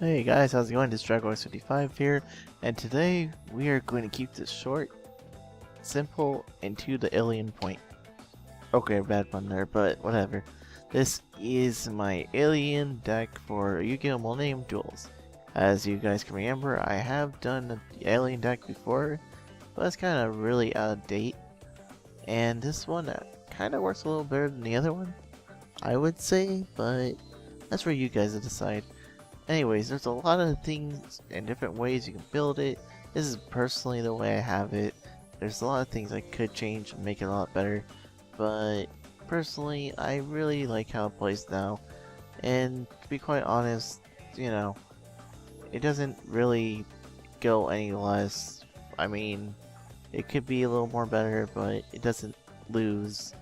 Hey guys, how's it going? This is Dragox55 here, and today we are going to keep this short, simple, and to the alien point. Okay, bad pun there, but whatever. This is my alien deck for Yu-Gi-Oh! Millennium Duels. As you guys can remember, I have done an alien deck before, but it's kind of really out of date. And this one kind of works a little better than the other one, I would say, but that's for you guys to decide. Anyways, there's a lot of things and different ways you can build it. This is personally the way I have it. There's a lot of things I could change and make it a lot better, but personally, I really like how it plays now. And to be quite honest, you know, it doesn't really go any less. I mean, it could be a little more better, but it doesn't lose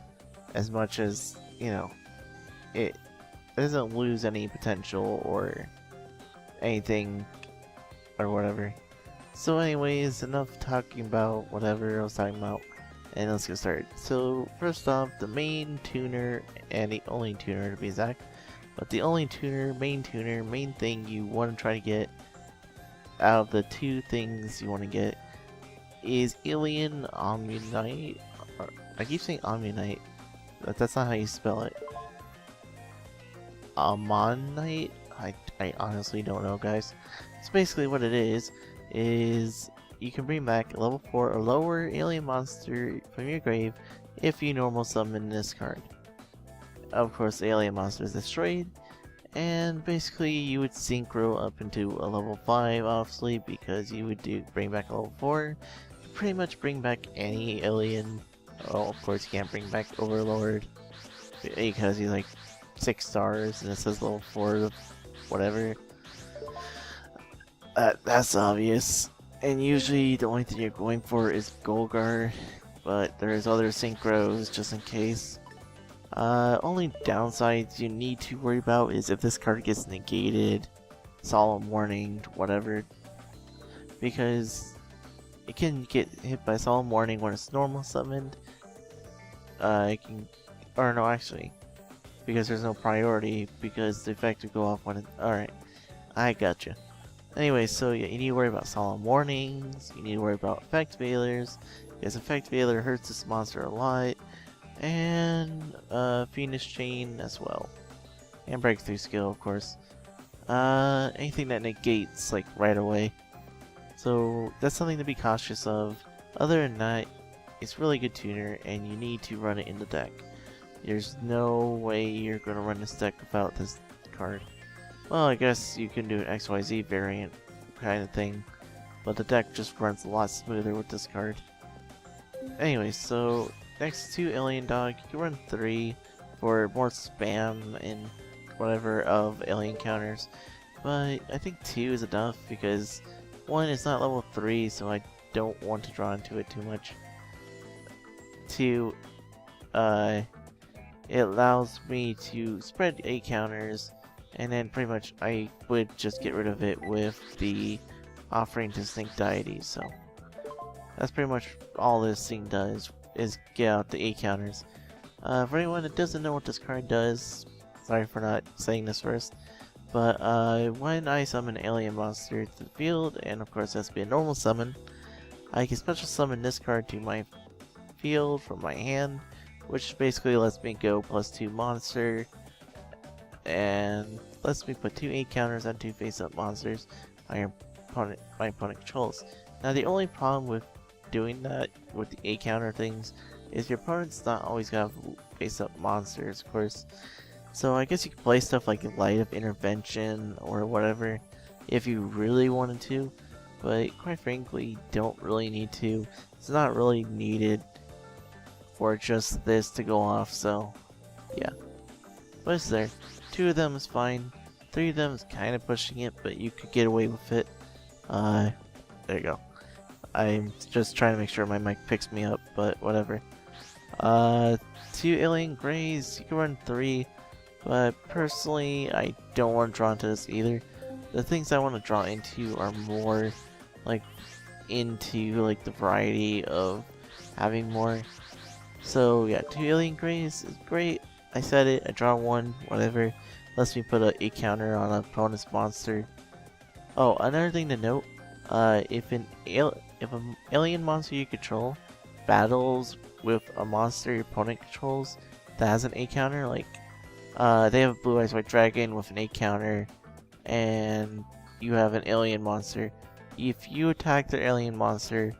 as much as, you know, it doesn't lose any potential or anything or whatever. So anyways, enough talking about whatever I was talking about, and let's get started. So first off, the main tuner, and the only tuner to be exact, but the only tuner, main thing you want to try to get out of the two things you want to get is Alien Omnite. I keep saying Omnite, but that's not how you spell it. Ammonite? I honestly don't know, guys. So basically what it is you can bring back a level 4 or lower alien monster from your grave if you normal summon this card. Of course, the alien monster is destroyed, and basically you would synchro up into a level 5, obviously, because you would bring back a level 4. You pretty much bring back any alien. Oh, of course you can't bring back Overlord, because he's like 6 stars and it says level 4 whatever. That's obvious. And usually the only thing you're going for is Golgar, but there's other synchros just in case. Only downsides you need to worry about is if this card gets negated, Solemn Warning, whatever, because it can get hit by Solemn Warning when it's normal summoned. It can, or no, actually, because there's no priority, because the effect would go off when it... Alright, I gotcha. Anyway, so yeah, you need to worry about Solemn Warnings, you need to worry about Effect Failures, because Effect Failure hurts this monster a lot, and Phoenix Chain as well. And Breakthrough Skill, of course. Anything that negates, like, right away. So, that's something to be cautious of. Other than that, it's really good tuner, and you need to run it in the deck. There's no way you're going to run this deck without this card. Well, I guess you can do an XYZ variant kind of thing, but the deck just runs a lot smoother with this card. Anyway, so next to Alien Dog, you can run 3 for more spam and whatever of alien counters, but I think 2 is enough because 1 is not level 3, so I don't want to draw into it too much. 2, it allows me to spread 8 counters, and then pretty much I would just get rid of it with the Offering to Sync Deities. So that's pretty much all this thing does, is get out the 8 counters. For anyone that doesn't know what this card does, sorry for not saying this first, but when I summon an alien monster to the field, and of course it has to be a normal summon, I can special summon this card to my field from my hand, which basically lets me go +2 monster, and lets me put 2 8 counters on 2 face-up monsters my opponent controls. Now the only problem with doing that with the 8 counter things is your opponent's not always gonna have face-up monsters, of course. So I guess you could play stuff like Light of Intervention or whatever if you really wanted to, but quite frankly you don't really need to. It's not really needed for just this to go off, so yeah. But it's there. 2 of them is fine. 3 of them is kind of pushing it, but you could get away with it. There you go. I'm just trying to make sure my mic picks me up, but whatever. 2 Alien Greys, you can run 3, but personally I don't want to draw into this either. The things I want to draw into are more like into like the variety of having more. So yeah, 2 Alien Greys is great. I said it, I draw 1, whatever. Lets me put a 8 counter on an opponent's monster. Oh, another thing to note, if an alien monster you control battles with a monster your opponent controls that has an A counter, like they have a blue eyes white dragon with an A counter, and you have an alien monster. If you attack their alien monster,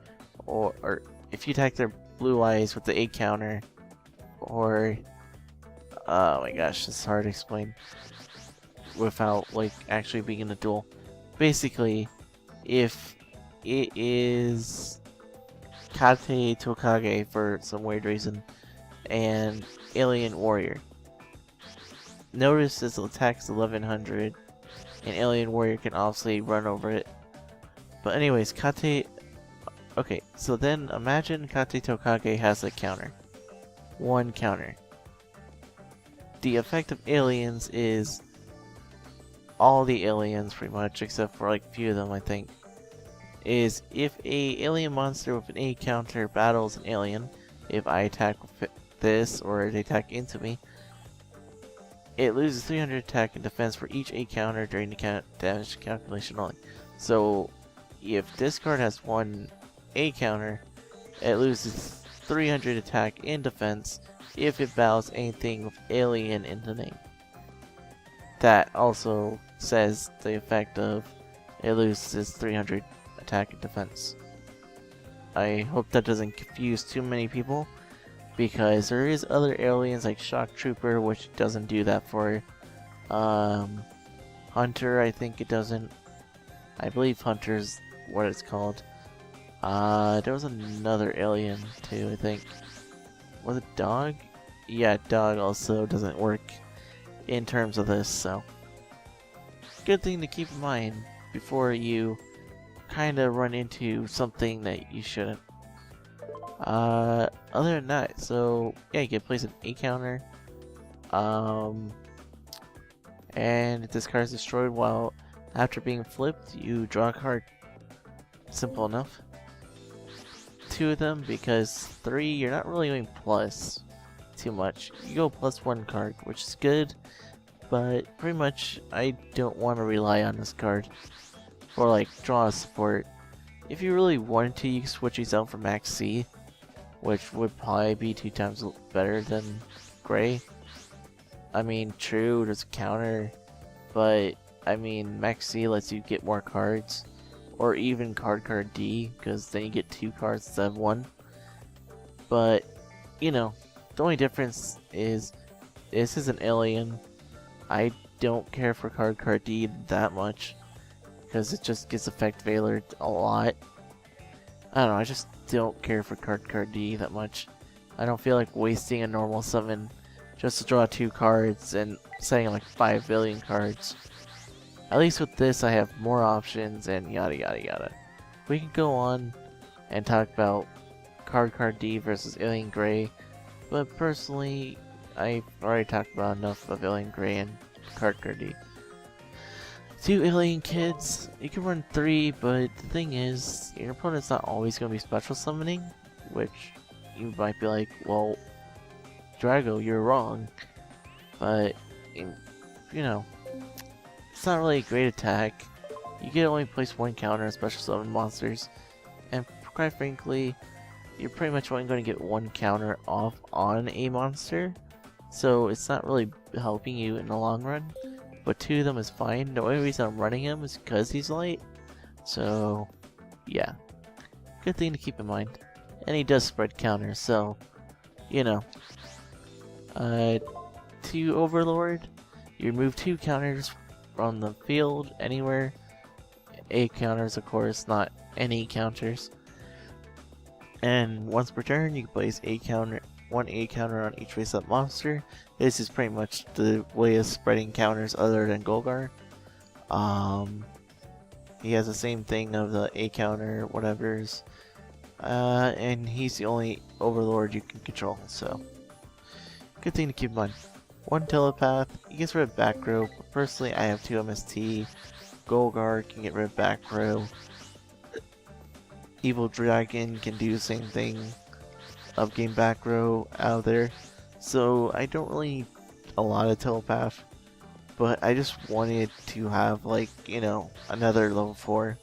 or if you attack their blue eyes with the A counter, or oh my gosh, it's hard to explain without like actually being in a duel. Basically, if it is Kate Tokage for some weird reason, and Alien Warrior, notice this attack is 1100, and Alien Warrior can obviously run over it. But anyways, Kate... Okay, so then imagine Kate Tokage has a counter. One counter. The effect of aliens is all the aliens pretty much, except for like a few of them I think, is if a alien monster with an A counter battles an alien, if I attack with this or they attack into me, it loses 300 attack and defense for each A counter during the damage calculation only. So if this card has one A counter, it loses 300 attack and defense if it battles anything with alien in the name. That also says the effect of it loses 300 attack and defense. I hope that doesn't confuse too many people, because there is other aliens like Shock Trooper which doesn't do that for. Hunter, I think it doesn't. I believe Hunter's what it's called. There was another alien too, I think. Was it Dog? Yeah, Dog also doesn't work in terms of this, so good thing to keep in mind before you kind of run into something that you shouldn't. Other than that, so yeah, you can place an A counter, and if this card is destroyed while after being flipped, you draw a card. Simple enough. 2 of them, because 3 you're not really going plus too much. You go plus 1 card, which is good, but pretty much I don't want to rely on this card for like draw support. If you really wanted to, you can switch these out for Max C, which would probably be 2 times better than Gray. I mean, true, there's a counter, but I mean, Max C lets you get more cards, or even card D, because then you get 2 cards instead of 1. But, you know, the only difference is this is an alien. I don't care for card D that much, because it just gets effect veilered a lot. I don't know, I just don't care for card D that much. I don't feel like wasting a normal summon just to draw 2 cards and setting like 5 billion cards. At least with this I have more options and yada yada yada. We can go on and talk about card D versus Alien Gray, but personally I've already talked about enough of Alien Gray and card D. 2 alien kids, you can run 3, but the thing is, your opponent's not always going to be special summoning, which you might be like, well, Drago, you're wrong. But, you know, it's not really a great attack. You can only place 1 counter on special summon monsters, and quite frankly, you're pretty much only going to get 1 counter off on a monster, so it's not really helping you in the long run. But 2 of them is fine. The only reason I'm running him is because he's light. So, yeah. Good thing to keep in mind. And he does spread counters, so, you know. 2 Overlord. You remove 2 counters from the field anywhere. A counters, of course, not any counters. And once per turn, you can place one A counter on each face-up monster. This is pretty much the way of spreading counters other than Golgar. He has the same thing of the A counter, whatever's. And he's the only Overlord you can control, so good thing to keep in mind. 1 Telepath, he gets rid of back row, but personally I have 2 MST. Golgar can get rid of back row. Evil Dragon can do the same thing of game back row out of there. So I don't really need a lot of Telepath, but I just wanted to have, like, you know, another level 4.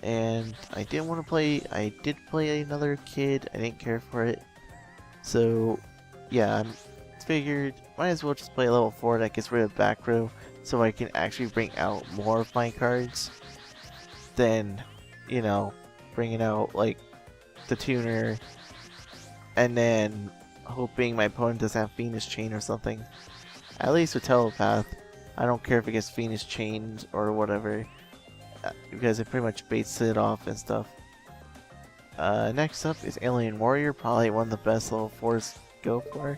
And I didn't want to play, I did play another kid, I didn't care for it. So, yeah, I figured might as well just play a level 4 that gets rid of back row so I can actually bring out more of my cards than, you know, bringing out, like, the tuner and then hoping my opponent doesn't have Fiendish Chain or something. At least with Telepath, I don't care if it gets Fiendish Chained or whatever, because it pretty much baits it off and stuff. Next up is Alien Warrior, probably one of the best level 4s to go for.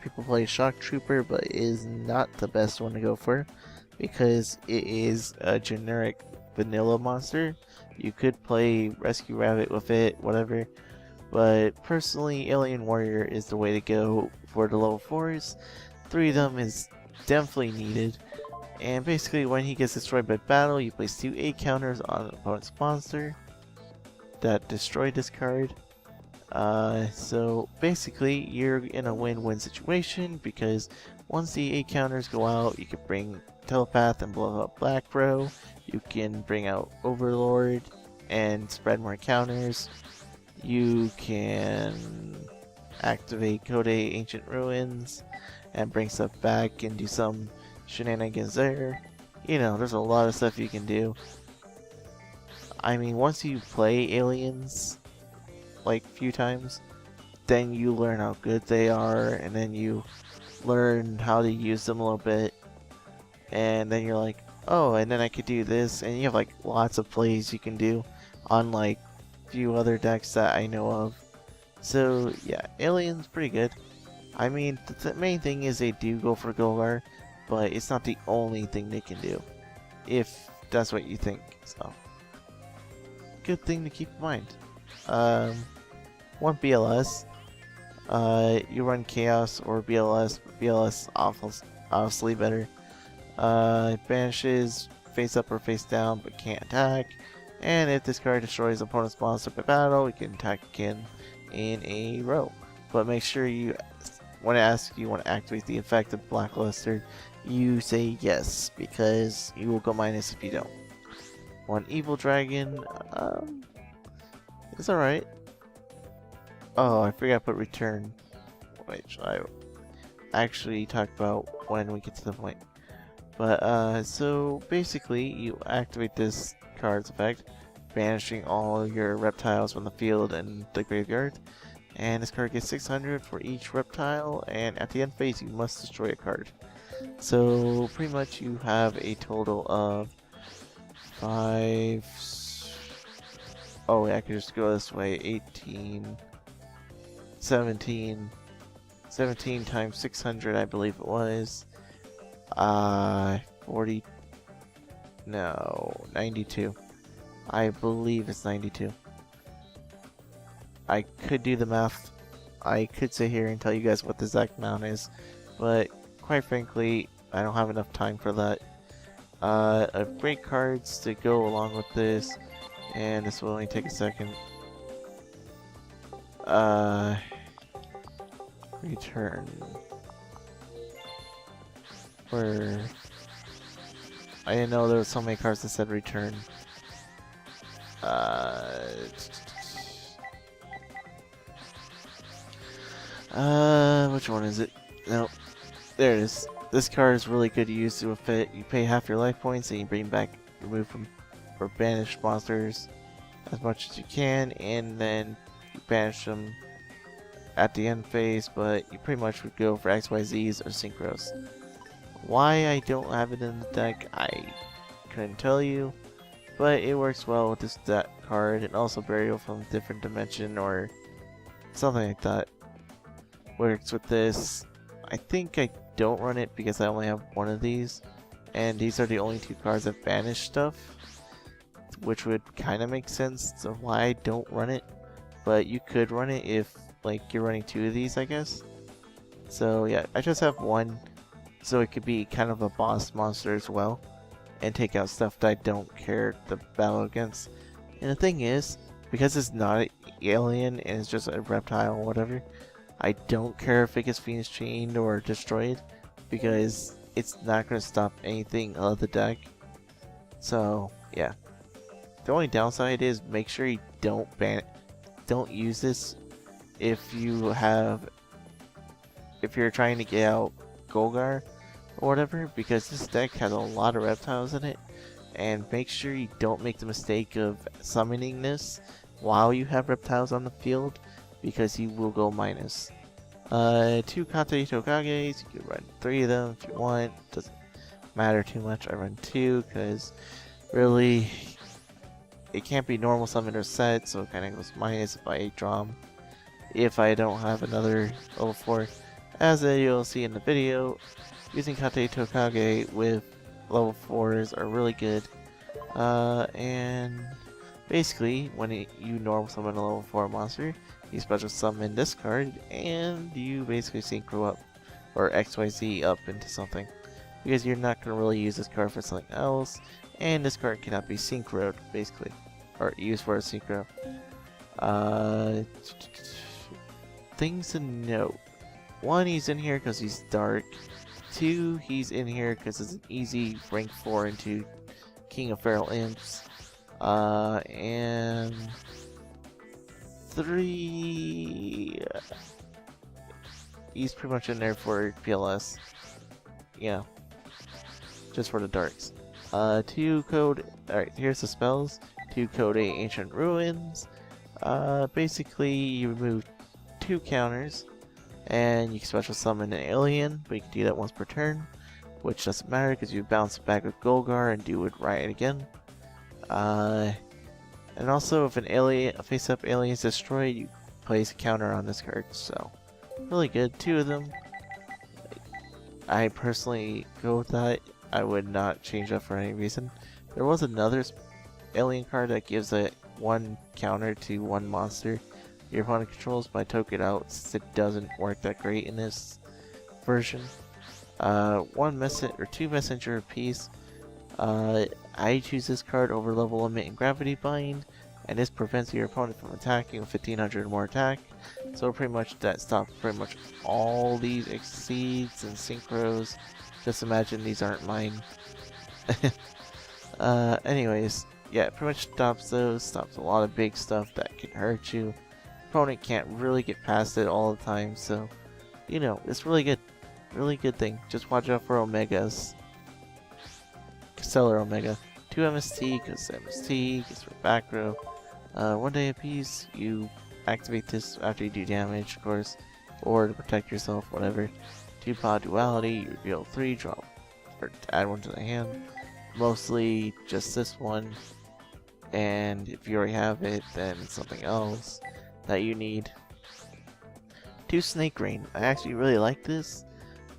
People play Shock Trooper, but it is not the best one to go for, because it is a generic vanilla monster. You could play Rescue Rabbit with it, whatever, but personally Alien Warrior is the way to go for the level 4s. 3 of them is definitely needed, and basically when he gets destroyed by battle, you place 2 A counters on an opponent's monster that destroy this card. So basically you're in a win-win situation, because once the A counters go out, you can bring Telepath and blow up Black Row, you can bring out Overlord and spread more counters, you can activate Code Ancient Ruins and bring stuff back and do some shenanigans there. You know, there's a lot of stuff you can do. I mean, once you play aliens like a few times, then you learn how good they are, and then you learn how to use them a little bit, and then you're like, oh, and then I could do this, and you have like lots of plays you can do on like few other decks that I know of. So yeah, aliens pretty good. I mean, the main thing is they do go for Golar, but it's not the only thing they can do, if that's what you think. So good thing to keep in mind. One BLS, you run Chaos or BLS, but BLS obviously better. It banishes face up or face down but can't attack, and if this card destroys opponent's monster by battle, you can attack again in a row. But make sure you, when it asks you want to activate the effect of Blackluster, you say yes, because you will go minus if you don't. One Evil Dragon, it's alright. Oh, I forgot to put return, which I actually talk about when we get to the point. But, so basically, you activate this card's effect, banishing all your reptiles from the field and the graveyard. And this card gets 600 for each reptile, and at the end phase, you must destroy a card. So, pretty much you have a total of 5... Oh, yeah, I could just go this way. 18... 17 times 600, I believe it was. 40... No, 92. I believe it's 92. I could do the math. I could sit here and tell you guys what the exact amount is, but quite frankly, I don't have enough time for that. Great cards to go along with this, and this will only take a second. Return. Where I didn't know there were so many cards that said return. Which one is it? Nope. There it is. This card is really good to use with it. You pay half your life points and you bring back, remove from, or banish monsters as much as you can, and then you banish them at the end phase, but you pretty much would go for XYZs or Synchros. Why I don't have it in the deck, I couldn't tell you, but it works well with this card, and also Burial from a Different Dimension or something like that works with this. I think I don't run it because I only have one of these, and these are the only 2 cards that banish stuff, which would kind of make sense to why I don't run it, but you could run it if like you're running 2 of these, I guess. So yeah, I just have one, so it could be kind of a boss monster as well, and take out stuff that I don't care to battle against. And the thing is, because it's not an alien and it's just a reptile or whatever, I don't care if it gets Fiendish Chained or destroyed, because it's not going to stop anything of the deck. So yeah, the only downside is make sure you don't use this if you're trying to get out Golgar or whatever, because this deck has a lot of reptiles in it, and make sure you don't make the mistake of summoning this while you have reptiles on the field, because you will go minus. 2 Kate Tokages, you can run 3 of them if you want, doesn't matter too much. I run 2 because really it can't be normal summon or set, so it kind of goes minus if I draw them. If I don't have another level 4, as you'll see in the video, using Kate Tokage with level 4s are really good. And basically, when you normal summon a level 4 monster, you special summon this card, and you basically synchro up, or XYZ up into something. Because you're not going to really use this card for something else, and this card cannot be synchroed, basically. Or used for a synchro. Things to note. 1, he's in here because he's dark. 2, he's in here because it's an easy rank 4 into King of Feral Imps. And 3, he's pretty much in there for PLS. Yeah, just for the darks. 2 code. Alright, here's the spells. 2 code 8 Ancient Ruins. Basically, you remove 2 counters, and you can special summon an alien, but you can do that once per turn, which doesn't matter because you bounce it back with Golgar and do it right again. And also, if a face-up alien is destroyed, you place a counter on this card. So, really good. 2 of them. I personally go with that. I would not change that for any reason. There was another alien card that gives a 1 counter to 1 monster your opponent controls, but I took it out since it doesn't work that great in this version. 2 messenger apiece. I choose this card over level limit and gravity bind, and this prevents your opponent from attacking with 1500 or more attack. So pretty much that stops pretty much all these exceeds and synchros. Just imagine these aren't mine. Anyways, yeah, it pretty much stops those, stops a lot of big stuff that can hurt you. Opponent can't really get past it all the time, so you know, it's really good. Really good thing. Just watch out for Omegas. Stellar Omega. 2 MST, because MST gets for back row. 1 day apiece, you activate this after you do damage, of course, or to protect yourself, whatever. 2 pod duality, you reveal 3, draw, or add 1 to the hand. Mostly just this one, and if you already have it, then something else that you need. 2 Snake Rain. I actually really like this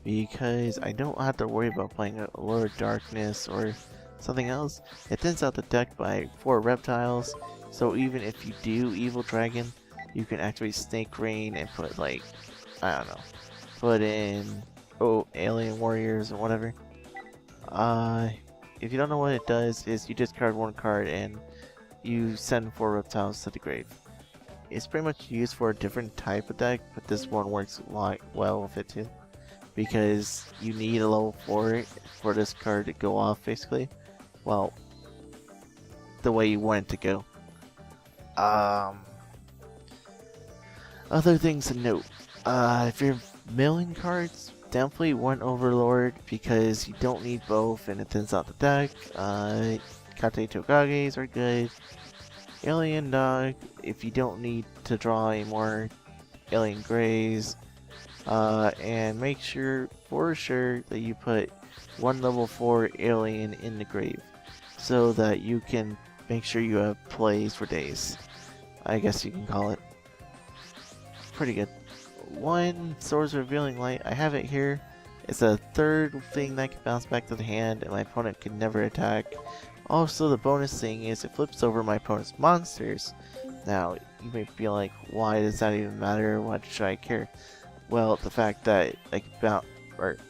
because I don't have to worry about playing a Lord Darkness or something else. It thins out the deck by 4 reptiles, so even if you do Evil Dragon, you can activate Snake Rain and put, like, I don't know, put in Alien Warriors or whatever. If you don't know what it does, is you discard 1 card and you send 4 reptiles to the grave. It's pretty much used for a different type of deck, but this one works a lot well with it too, because you need a level 4 for this card to go off, basically. Well, the way you want it to go. Other things to note. If you're milling cards, definitely 1 Overlord, because you don't need both and it thins out the deck. Kate Tokages are good. Alien Dog, if you don't need to draw any more Alien Greys. And make sure, for sure, that you put 1 level 4 alien in the grave, so that you can make sure you have plays for days. I guess you can call it. Pretty good. 1 Swords Revealing Light, I have it here. It's a 3rd thing that can bounce back to the hand, and my opponent can never attack. Also, the bonus thing is it flips over my opponent's monsters. Now, you may be like, why does that even matter? Why should I care? Well, the fact that I can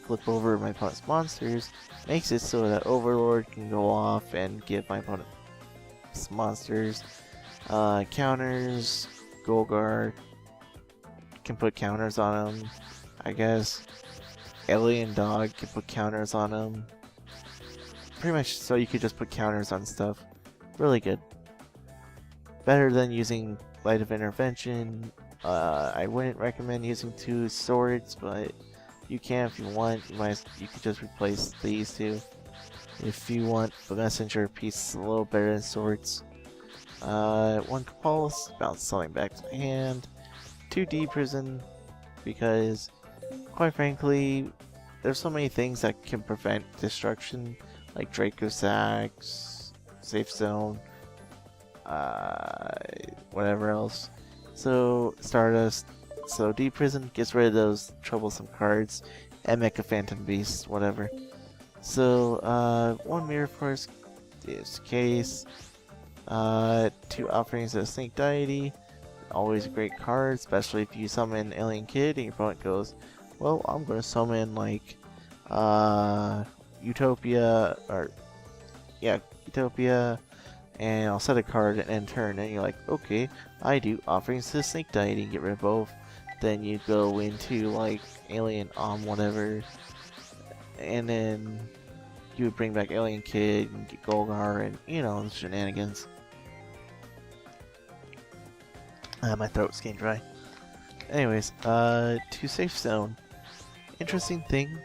flip over my opponent's monsters makes it so that Overlord can go off and give my opponent's monsters counters. Golgar can put counters on them, I guess. alien dog, you can put counters on him. Pretty much so you could just put counters on stuff. Really good. Better than using Light of Intervention. I wouldn't recommend using 2 swords, but you can if you want. You could just replace these two if you want. The messenger piece is a little better than swords. 1 Compulse, bounce something back to the hand. 2 Deep Prison, because quite frankly, there's so many things that can prevent destruction, like Dragox55, Safe Zone, whatever else. So Stardust, so Deep Prison gets rid of those troublesome cards, and Mecha Phantom Beast, whatever. So 1 Mirror Force is case. 2 Offerings of the Snake Deity, always a great card, especially if you summon Alien Kid and your opponent goes, well, I'm gonna summon like Utopia, or yeah, Utopia, and I'll set a card and end turn, and you're like, okay, I do Offerings to the Snake Deity, get rid of both. Then you go into like Alien whatever, and then you would bring back Alien Kid and get Golgar and, you know, the shenanigans. My throat's getting dry. Anyways, to Safe Zone. Interesting thing.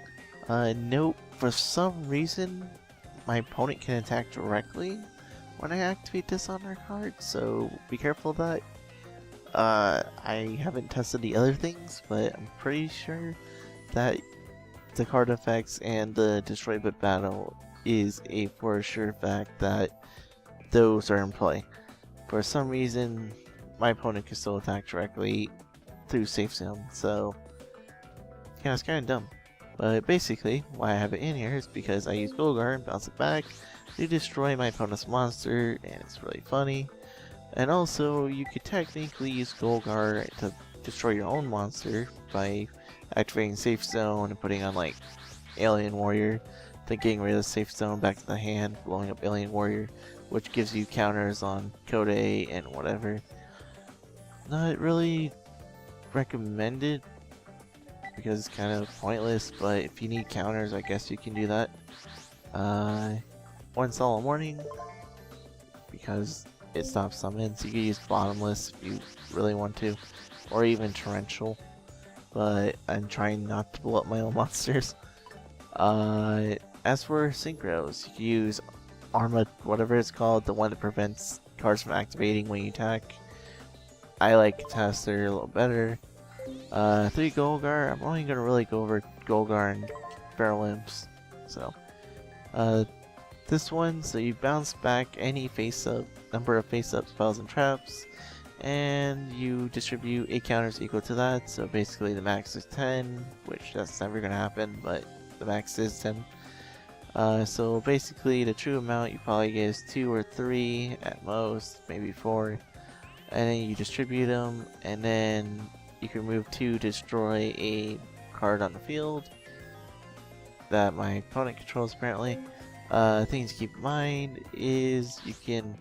Note, for some reason, my opponent can attack directly when I activate this on their card, so be careful of that. I haven't tested the other things, but I'm pretty sure that the card effects and the Destroy But Battle is a for sure fact that those are in play. For some reason, my opponent can still attack directly through Safe Zone, so yeah, it's kind of dumb. But basically, why I have it in here is because I use Golgar and bounce it back to destroy my opponent's monster, and it's really funny. And also, you could technically use Golgar to destroy your own monster by activating Safe Zone and putting on like Alien Warrior, then getting rid of the Safe Zone back to the hand, blowing up Alien Warrior, which gives you counters on Code A and whatever. Not really recommended because it's kind of pointless, but if you need counters, I guess you can do that. 1 Solemn Warning, because it stops summons. You can use Bottomless if you really want to, or even Torrential, but I'm trying not to blow up my own monsters. As for Synchros, you can use Arma, whatever it's called, the one that prevents cards from activating when you attack. I like Taster a little better. 3 Golgar, I'm only going to really go over Golgar and Feral Imps. So, this one, so you bounce back any face-up, number of face-up spells and traps, and you distribute 8 counters equal to that, so basically the max is 10, which that's never going to happen, but the max is 10. So basically the true amount you probably get is 2 or 3 at most, maybe 4. And then you distribute them, and then you can move 2 to destroy a card on the field that my opponent controls apparently. Things to keep in mind is you can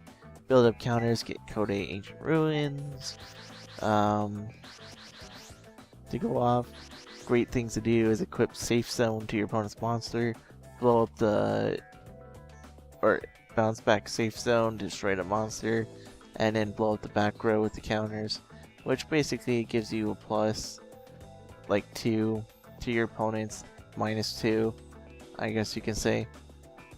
build up counters, get Code A Ancient Ruins. To go off, great things to do is equip Safe Zone to your opponent's monster, blow up the, or bounce back Safe Zone, destroy the monster, and then blow up the back row with the counters, which basically gives you a plus like 2 to your opponent's -2, I guess you can say,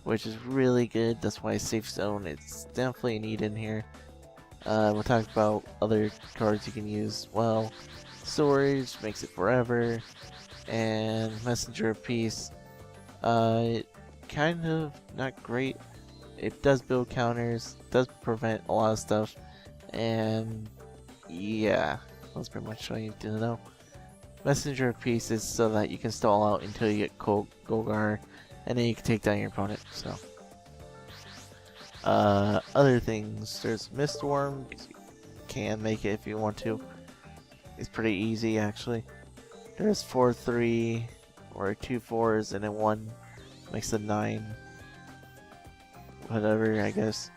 which is really good. That's why Safe Zone, it's definitely needed in here. We'll talk about other cards you can use. Well, Storage makes it forever, and Messenger of Peace, kind of not great. It does build counters, does prevent a lot of stuff, and yeah, that's pretty much all you need to know. Messenger of Peace is so that you can stall out until you get Golgar, and then you can take down your opponent. So, other things, there's Mistworm, you can make it if you want to. It's pretty easy actually. There's 4-3, or 2 4s, and then 1 makes it 9. Whatever, I guess.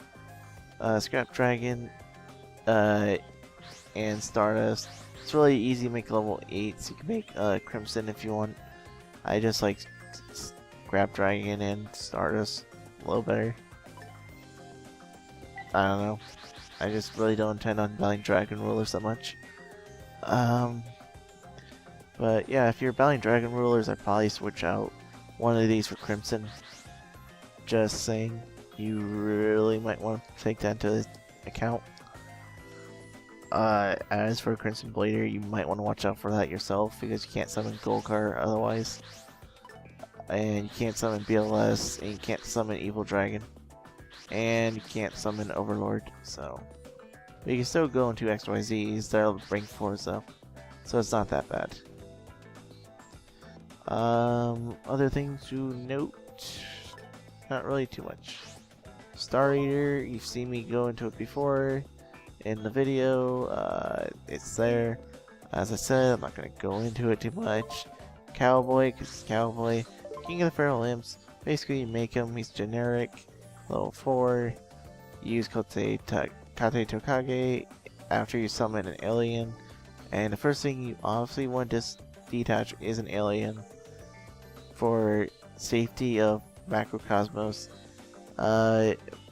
Scrap Dragon, and Stardust. It's really easy to make level 8, so you can make Crimson if you want. I just like grab Dragon and Stardust a little better. I don't know. I just really don't intend on battling Dragon Rulers that much. But yeah, if you're battling Dragon Rulers, I'd probably switch out one of these for Crimson. Just saying, you really might want to take that into account. As for Crimson Blader, you might want to watch out for that yourself, because you can't summon Golgar otherwise. And you can't summon BLS, and you can't summon Evil Dragon. And you can't summon Overlord, so... But you can still go into XYZs, they'll rank 4s though. So it's not that bad. Other things to note... Not really too much. Star Eater, you've seen me go into it before in the video. It's there. As I said, I'm not going to go into it too much. Cowboy, because it's Cowboy. King of the Feral Imps. Basically, you make him, he's generic. Level 4. You use Kate Tokage after you summon an alien. And the first thing you obviously want to detach is an alien for safety of Macrocosmos.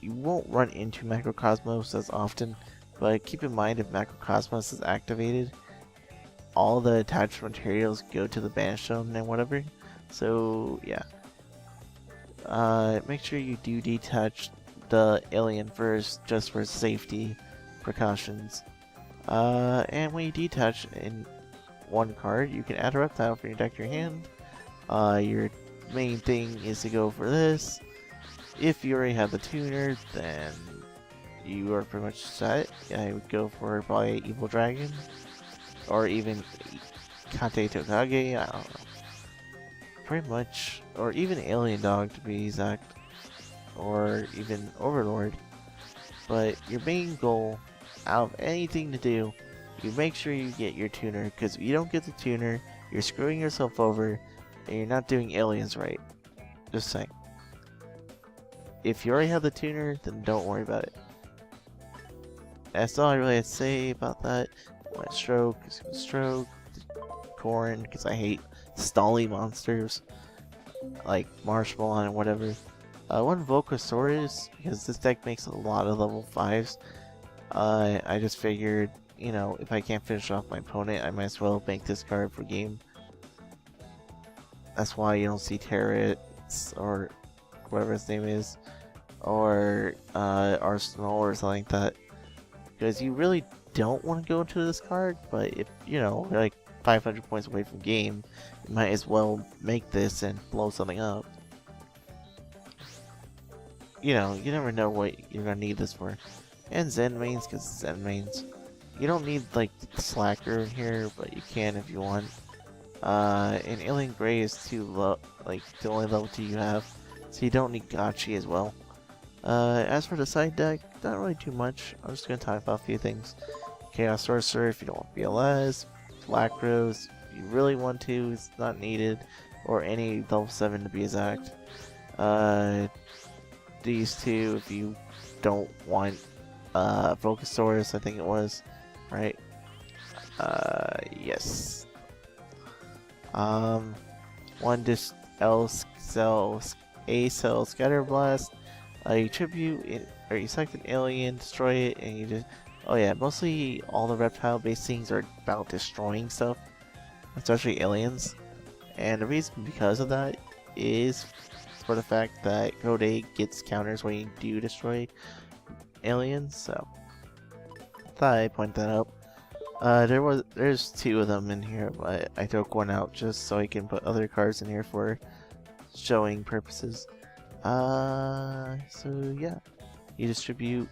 You won't run into Macrocosmos as often, but keep in mind if Macrocosmos is activated, all the attached materials go to the Banish Zone and whatever. So yeah, make sure you do detach the alien first, just for safety precautions. And when you detach in one card, you can add a reptile from your deck to your hand. Your main thing is to go for this. If you already have the tuner, then you are pretty much set. I would go for probably Evil Dragon, or even Kate Tokage, I don't know. Pretty much, or even Alien Dog to be exact, or even Overlord. But your main goal, out of anything to do, you make sure you get your tuner, because if you don't get the tuner, you're screwing yourself over, and you're not doing aliens right. Just saying. If you already have the tuner, then don't worry about it. That's all I really have to say about that. My stroke is stroke. Corn, because I hate stally monsters like Marshmallow and whatever. One Volcasaurus, because this deck makes a lot of level 5s. I just figured, you know, if I can't finish off my opponent, I might as well make this card for game. That's why you don't see Terrets or whatever his name is, or Arsenal or something like that, because you really don't want to go into this card. But if you know, like 500 points away from game, you might as well make this and blow something up. You know, you never know what you're gonna need this for. And Zen mains, because Zen mains, you don't need like Slacker in here, but you can if you want. And Alien Grey is too low, like the only level 2 you have, so you don't need Gotchi as well. As for the side deck, not really too much. I'm just gonna talk about a few things. Chaos Sorcerer if you don't want BLS, Black Rose if you really want to, it's not needed, or any level 7 to be exact. These two if you don't want Volcasaurus, I think it was, right? Yes. One just A cell Scatter Blast. You tribute it, or you select an alien, destroy it, and you just. Oh yeah, mostly all the reptile-based things are about destroying stuff, especially aliens. And the reason because of that is for the fact that Code 8 gets counters when you do destroy aliens. So I thought I'd point that out. There's 2 of them in here, but I took one out just so I can put other cards in here for showing purposes. So yeah, you distribute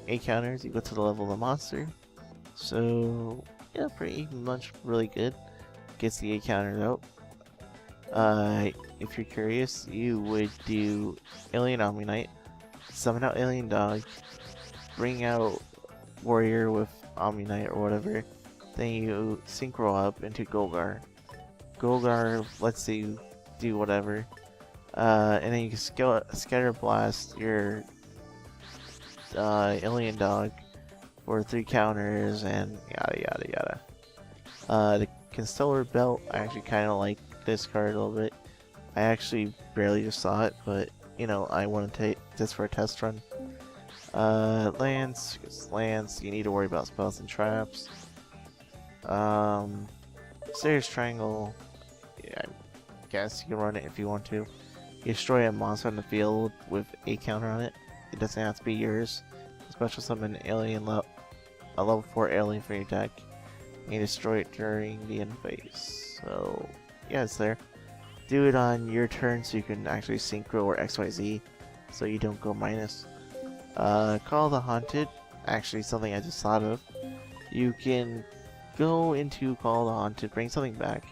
8 counters, you go to the level of the monster. So yeah, pretty much really good. Gets the 8 counters out. If you're curious, you would do Alien Omni-Knight, summon out Alien Dog, bring out Warrior with Omni-Knight or whatever, then you Synchro up into Golgar. Golgar lets you do whatever, and then you can Scatter Blast your Alien Dog for 3 counters and yada yada yada. The Constellar Belt, I actually kind of like this card a little bit. I actually barely just saw it, but you know, I want to take this for a test run. Lance, you need to worry about spells and traps. Stairs Triangle, yeah, I guess you can run it if you want to. You destroy a monster on the field with a counter on it. It doesn't have to be yours. Special summon an alien a level 4 alien for your deck. And you destroy it during the end phase. So yeah, it's there. Do it on your turn so you can actually Synchro or XYZ so you don't go minus. Call the Haunted, actually something I just thought of. You can go into Call the Haunted, bring something back,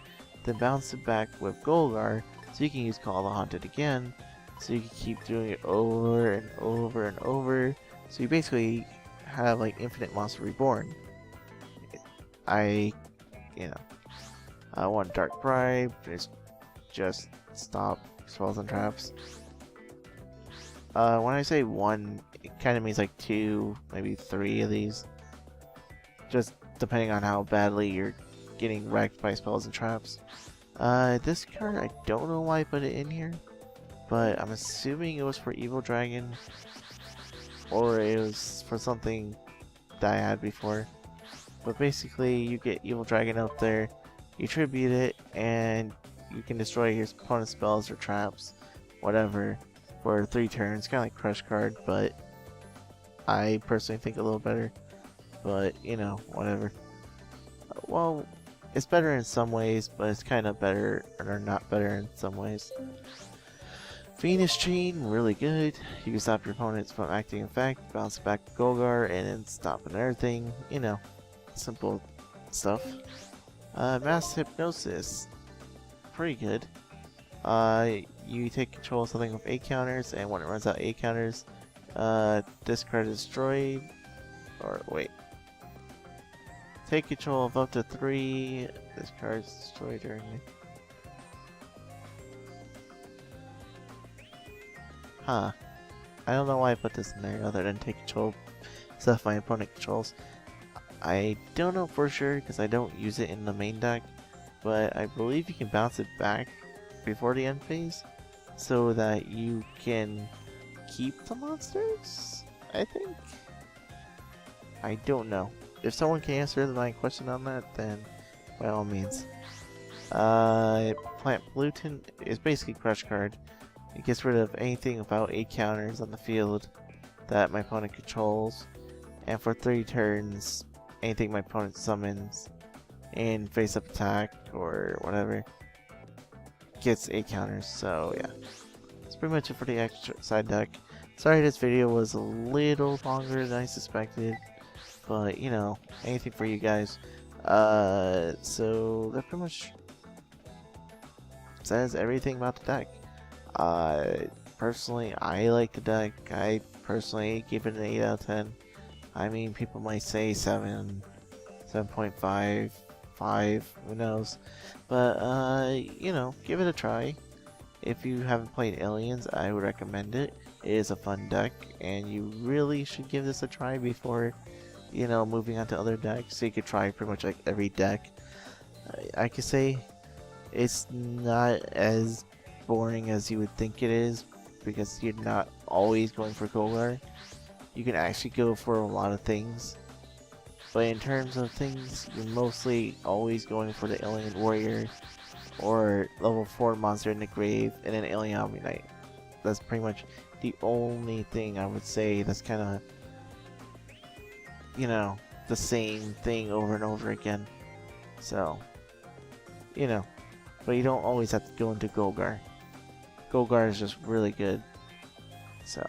then bounce it back with Golgar, so you can use Call the Haunted again, so you can keep doing it over and over and over, so you basically have like infinite Monster Reborn. I want Dark Bribe, just stop spells and traps. When I say one, it kind of means like 2, maybe 3 of these. Just depending on how badly you're getting wrecked by spells and traps. This card, I don't know why I put it in here, but I'm assuming it was for Evil Dragon, or it was for something that I had before. But basically, you get Evil Dragon out there, you tribute it, and you can destroy your opponent's spells or traps, whatever, for 3 turns. Kind of like Crush card, but I personally think a little better. But, you know, whatever. Well, it's better in some ways, but it's kind of better, or not better in some ways. Venus Chain, really good. You can stop your opponents from acting effect, bounce back Golgar, and then stop another thing. You know, simple stuff. Mass Hypnosis, pretty good. You take control of something with 8 counters, and when it runs out 8 counters, this card is destroyed. Or wait. Take control of up to 3. This card is destroyed during the... Huh. I don't know why I put this in there other than take control of stuff my opponent controls. I don't know for sure because I don't use it in the main deck, but I believe you can bounce it back before the end phase so that you can keep the monsters, I think? I don't know. If someone can answer my question on that, then by all means. Plant Pollutant is basically Crush card. It gets rid of anything without 8 counters on the field that my opponent controls. And for 3 turns, anything my opponent summons in face-up attack or whatever gets 8 counters. So yeah, that's pretty much it for the extra side deck. Sorry this video was a little longer than I suspected, but you know, anything for you guys. So that pretty much says everything about the deck. Personally, I like the deck. I personally give it an 8 out of 10. I mean, people might say 7, 7.5, 5, who knows. But, you know, give it a try. If you haven't played Aliens, I would recommend it. It is a fun deck, and you really should give this a try before, you know, moving on to other decks. So you could try pretty much like every deck. I could say it's not as boring as you would think it is, because you're not always going for Golgar. You can actually go for a lot of things, but in terms of things, you're mostly always going for the Alien Warrior or level 4 monster in the grave and an Alien Omni-Knight. That's pretty much the only thing I would say that's kind of, you know, the same thing over and over again. So, you know, but you don't always have to go into Golgar. Golgar is just really good. So,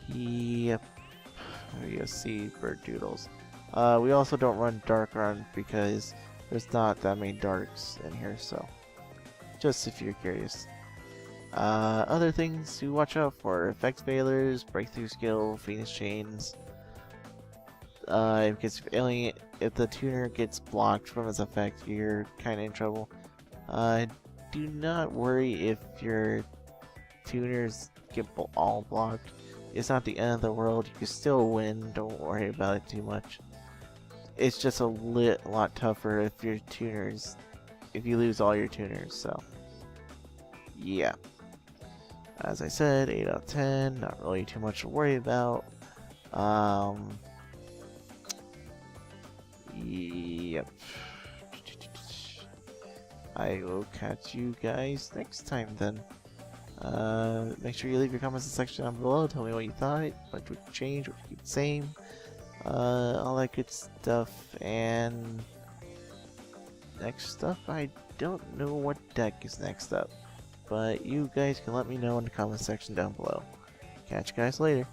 yep. There you see bird doodles. We also don't run Dark Run because there's not that many darks in here, so just if you're curious. Other things to watch out for: effect failures, breakthrough skill, Phoenix Chains. If the tuner gets blocked from its effect, you're kind of in trouble. Do not worry if your tuners get all blocked. It's not the end of the world. You can still win. Don't worry about it too much. It's just a lot tougher if your tuners if you lose all your tuners. So yeah, as I said, 8 out of 10. Not really too much to worry about. Yep. I will catch you guys next time then. Make sure you leave your comments in the section down below. Tell me what you thought, what would change, what would keep the same, all that good stuff. And next up, I don't know what deck is next up, but you guys can let me know in the comment section down below. Catch you guys later.